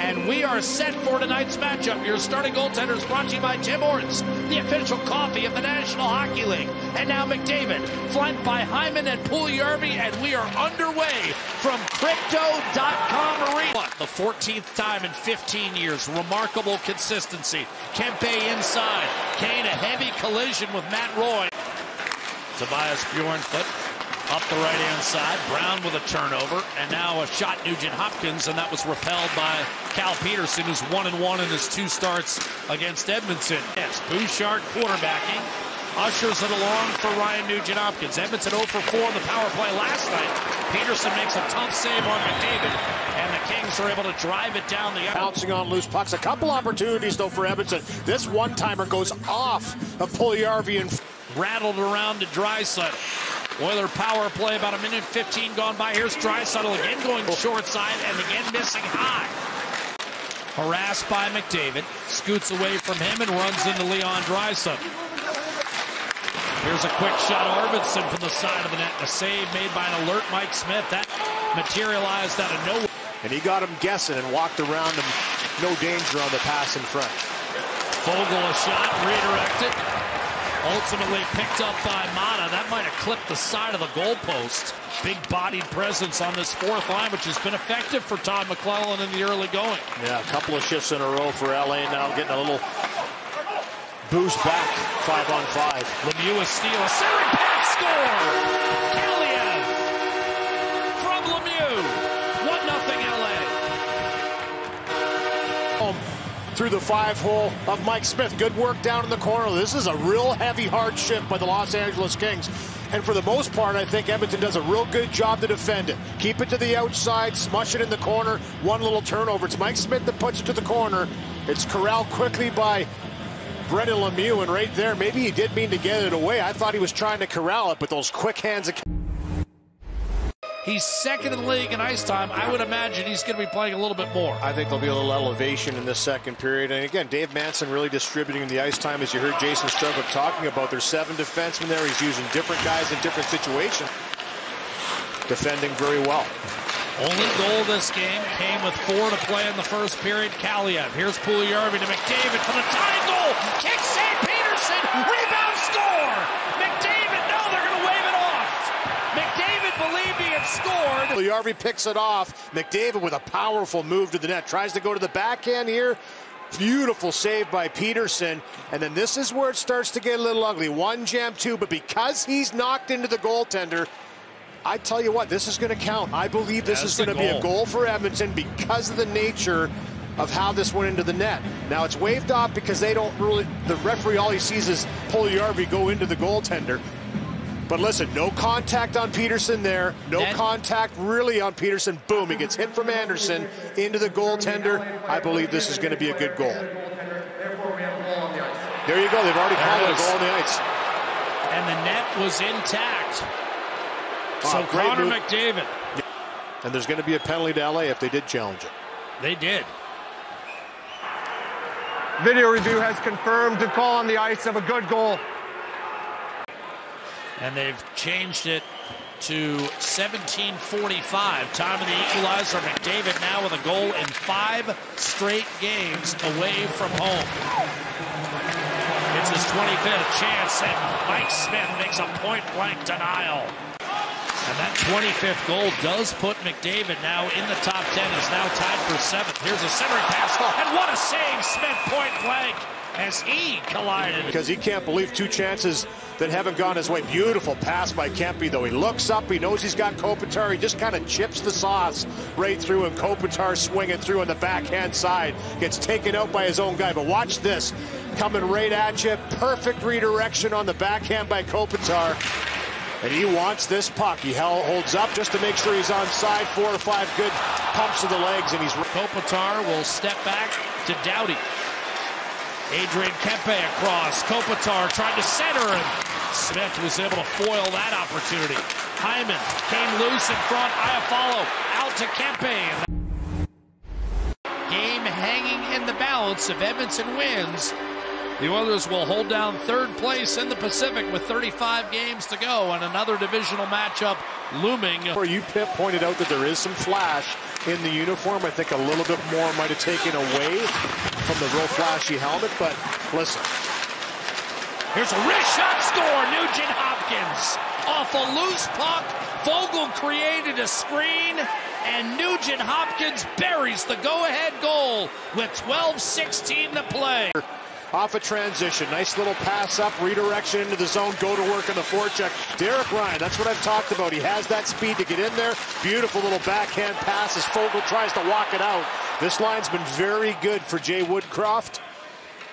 And we are set for tonight's matchup. Your starting goaltenders brought to you by Tim Hortons, the official coffee of the National Hockey League. And now McDavid, flanked by Hyman and Puljujarvi, and we are underway from Crypto.com Arena. The 14th time in 15 years. Remarkable consistency. Kempe inside. Kane a heavy collision with Matt Roy. Tobias Bjornfoot up the right-hand side. Brown with a turnover. And now a shot Nugent Hopkins, and that was repelled by Cal Peterson, who's 1-1 in his 2 starts against Edmonton. Yes, Bouchard quarterbacking. Ushers it along for Ryan Nugent Hopkins. Edmonton 0 for 4 on the power play last night. Peterson makes a tough save on McDavid, and the Kings are able to drive it down the ice. Bouncing on loose pucks. A couple opportunities, though, for Edmonton. This one-timer goes off of Puljujarvi and rattled around to Draisaitl. Oiler power play, about 1:15 gone by. Here's Draisaitl again going short side and again missing high. Harassed by McDavid. Scoots away from him and runs into Leon Draisaitl. Here's a quick shot, Arvidsson from the side of the net. A save made by an alert Mike Smith. That materialized out of nowhere. And he got him guessing and walked around him. No danger on the pass in front. Fogle a shot, redirected. Ultimately picked up by Mata. That might have clipped the side of the goalpost. Big-bodied presence on this 4th line, which has been effective for Todd McClellan in the early going. Yeah, a couple of shifts in a row for LA now, getting a little boost back, 5-on-5. Lemieux a steal, a centering pass score! Kaliev from Lemieux. 1-0 LA. Through the 5-hole of Mike Smith. Good work down in the corner. This is a real heavy, hard shift by the Los Angeles Kings. And for the most part, I think Edmonton does a real good job to defend it. Keep it to the outside, smush it in the corner. One little turnover. It's Mike Smith that puts it to the corner. It's corralled quickly by Brendan Lemieux, and right there, maybe he did mean to get it away. I thought he was trying to corral it, but those quick hands. He's second in the league in ice time. I would imagine he's going to be playing a little bit more. I think there'll be a little elevation in this second period. And again, Dave Manson really distributing the ice time, as you heard Jason Struggle talking about. There's 7 defensemen there. He's using different guys in different situations. Defending very well. Only goal this game came with 4 to play in the first period. Kaliev. Here's Puljujarvi to McDavid for the tying goal. Kick save Peterson. Rebound score. McDavid. No, they're going to wave it off. McDavid believed he had scored. Puljujarvi picks it off. McDavid with a powerful move to the net. Tries to go to the backhand here. Beautiful save by Peterson. And then this is where it starts to get a little ugly. 1 jam 2, but because he's knocked into the goaltender, I tell you what, this is going to count. I believe this is going to be a goal for Edmonton because of the nature of how this went into the net. Now it's waved off because they don't really, the referee, all he sees is Puljujarvi go into the goaltender. But listen, no contact on Peterson there. No contact really on Peterson. Boom, he gets hit from Anderson into the goaltender. I believe this is going to be a good goal. There you go. They've already called it a goal on the ice. And the net was intact. So Connor McDavid. And there's going to be a penalty to LA if they did challenge it. They did. Video review has confirmed the call on the ice of a good goal. And they've changed it to 17:45. Time of the equalizer. McDavid now with a goal in 5 straight games away from home. It's his 25th chance, and Mike Smith makes a point-blank denial. And that 25th goal does put McDavid now in the top 10. Is now tied for 7th. Here's a centering pass, and what a save, Smith point-blank, as he collided. Because he can't believe 2 chances that haven't gone his way. Beautiful pass by Kempe, though. He looks up, he knows he's got Kopitar. He just kind of chips the sauce right through, and Kopitar swinging through on the backhand side. Gets taken out by his own guy, but watch this. Coming right at you. Perfect redirection on the backhand by Kopitar. And he wants this puck. He holds up just to make sure he's on side. 4 or 5 good pumps of the legs, and he's... Kopitar will step back to Doughty. Adrian Kempe across. Kopitar tried to center, and Smith was able to foil that opportunity. Hyman came loose in front. Iafallo out to Kempe. Game hanging in the balance. If Edmonton wins, the Oilers will hold down 3rd place in the Pacific with 35 games to go, and another divisional matchup looming. Where you pointed out that there is some flash in the uniform. I think a little bit more might have taken away from the real flashy helmet, but listen. Here's a wrist shot score. Nugent Hopkins off a loose puck. Vogel created a screen, and Nugent Hopkins buries the go-ahead goal with 12:16 to play. Off a transition, nice little pass up, redirection into the zone, go to work on the forecheck. Derek Ryan, that's what I've talked about. He has that speed to get in there. Beautiful little backhand pass as Vogel tries to walk it out. This line's been very good for Jay Woodcroft.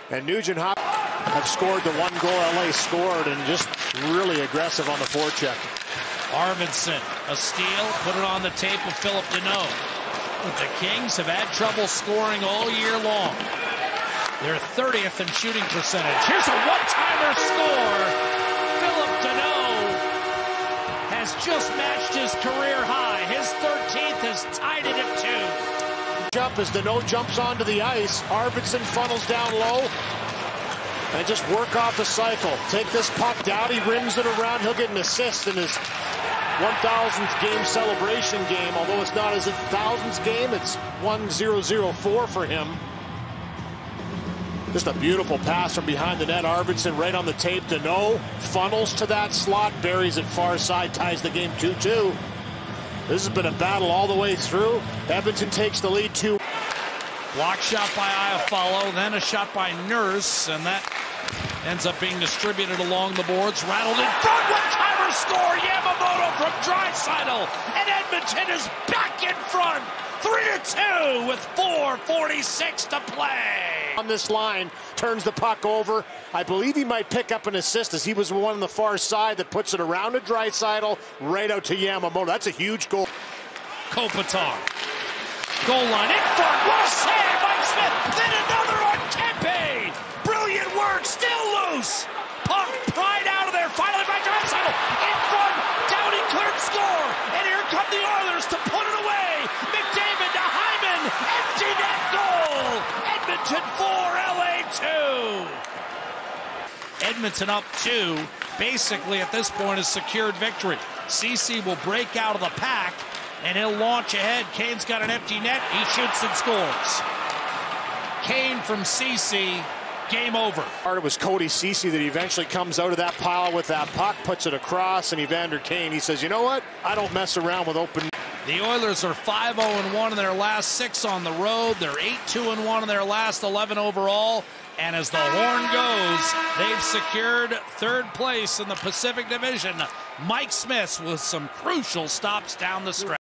And Nugent Hopkins have scored the one goal LA scored, and just really aggressive on the forecheck. Arvidsson, a steal, put it on the tape of Philip Deneau. But the Kings have had trouble scoring all year long. They're 30th in shooting percentage. Here's a one-timer score. Philip Deneau has just matched his career high. His 13th has tied it at 2. Jump as Deneau jumps onto the ice. Arvidsson funnels down low. And just work off the cycle. Take this puck down. He rims it around. He'll get an assist in his 1,000th game celebration game. Although it's not his 1,000th game, it's 1004 for him. Just a beautiful pass from behind the net. Arvidsson right on the tape. Deneau funnels to that slot, buries it far side, ties the game 2-2. This has been a battle all the way through. Edmonton takes the lead 2. Block shot by Iafallo, then a shot by Nurse, and that ends up being distributed along the boards. Rattled in front, one-timer score. Yamamoto from Draisaitl, and Edmonton is back in front. 3-2 with 4:46 to play. On this line, turns the puck over. I believe he might pick up an assist as he was the one on the far side that puts it around to Draisaitl, right out to Yamamoto. That's a huge goal. Kopitar. Goal line in front. Well saved by Smith. Then another on Kempe. Brilliant work. Still loose. Puck pried out of there. Finally by Draisaitl. In front. Downey cleared score. And here come the Oilers to put it away. McDavid to Hyman. Empty net goal. Edmonton 4, LA 2. Edmonton up 2. Basically at this point is secured victory. Ceci will break out of the pack, and he'll launch ahead. Kane's got an empty net. He shoots and scores. Kane from Ceci. Game over. It was Cody Ceci that eventually comes out of that pile with that puck, puts it across, and Evander Kane, he says, you know what? I don't mess around with open. The Oilers are 5-0-1 in their last 6 on the road. They're 8-2-1 in their last 11 overall. And as the horn goes, they've secured 3rd place in the Pacific Division. Mike Smith with some crucial stops down the stretch.